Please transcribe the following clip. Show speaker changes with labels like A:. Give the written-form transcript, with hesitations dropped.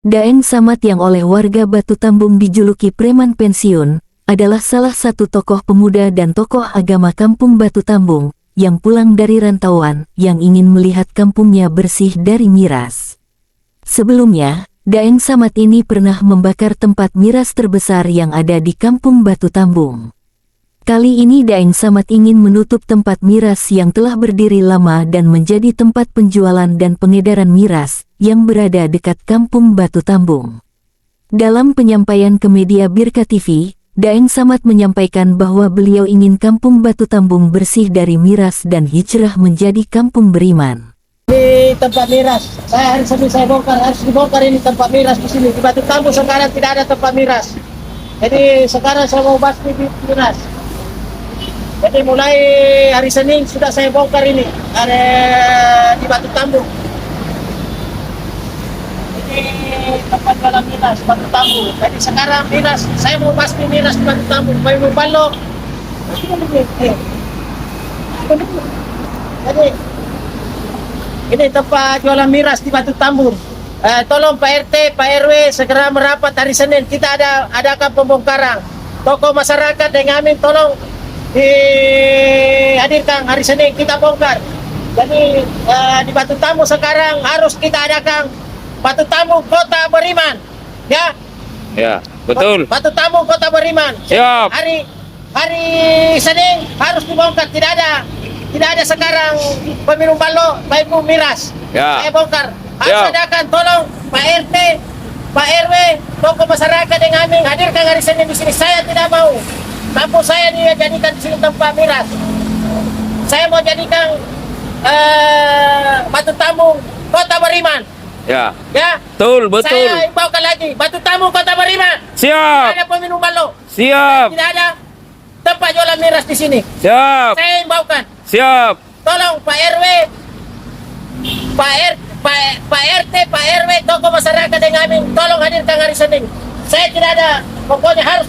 A: Daeng Samad yang oleh warga Batu Tambung dijuluki preman pensiun, adalah salah satu tokoh pemuda dan tokoh agama kampung Batu Tambung, yang pulang dari rantauan, yang ingin melihat kampungnya bersih dari miras. Sebelumnya, Daeng Samad ini pernah membakar tempat miras terbesar yang ada di kampung Batu Tambung. Kali ini Daeng Samad ingin menutup tempat miras yang telah berdiri lama dan menjadi tempat penjualan dan pengedaran miras, yang berada dekat kampung Batu Tambung. Dalam penyampaian ke media Birka TV, Daeng Samad menyampaikan bahwa beliau ingin kampung Batu Tambung bersih dari miras dan hijrah menjadi kampung beriman.
B: Di tempat miras, hari Senin saya bongkar, harus dibongkar ini tempat miras di sini. Di Batu Tambung sekarang tidak ada tempat miras. Jadi sekarang saya mau basmi di miras. Jadi mulai hari Senin sudah saya bongkar ini, ada di Batu Tambung. Jadi tempat jualan miras Batu Tambung. Jadi sekarang miras, saya mau basmi miras di Batu Tambung. Mau balok. Jadi ini tempat jualan miras di Batu Tambung. Tolong Pak RT, Pak RW segera merapat hari Senin. Kita adakan pembongkaran. Tokoh masyarakat dengan Amin tolong dihadirkan hari Senin kita bongkar. Jadi di Batu Tambung sekarang harus kita adakan Batu Tambung Kota Beriman. Ya.
C: Ya, betul.
B: Batu Tambung Kota Beriman.
C: Siap.
B: Hari Senin harus dibongkar. Tidak ada sekarang peminum balok, peminum miras.
C: Ya.
B: Saya bongkar. Harus
C: Ya.
B: adakan tolong Pak RT, Pak RW, tokoh masyarakat dengan Amin hadirkan hari Senin di sini. Saya tidak mau kampung saya dijadikan di sini tempat miras. Saya mau jadikan Batu Tambung Kota Beriman.
C: Ya.
B: Ya.
C: Betul, betul.
B: Saya imbaukan lagi Batu Tambung Kota Beriman.
C: Siap.
B: Tidak ada peminum balok.
C: Siap.
B: Tidak ada tempat jualan miras di sini.
C: Siap.
B: Saya imbaukan.
C: Siap.
B: Tolong Pak RW, Pak RT, Pak RW, tokoh masyarakat dengan Amin, tolong hadirkan hari Senin. Saya tidak ada, pokoknya harus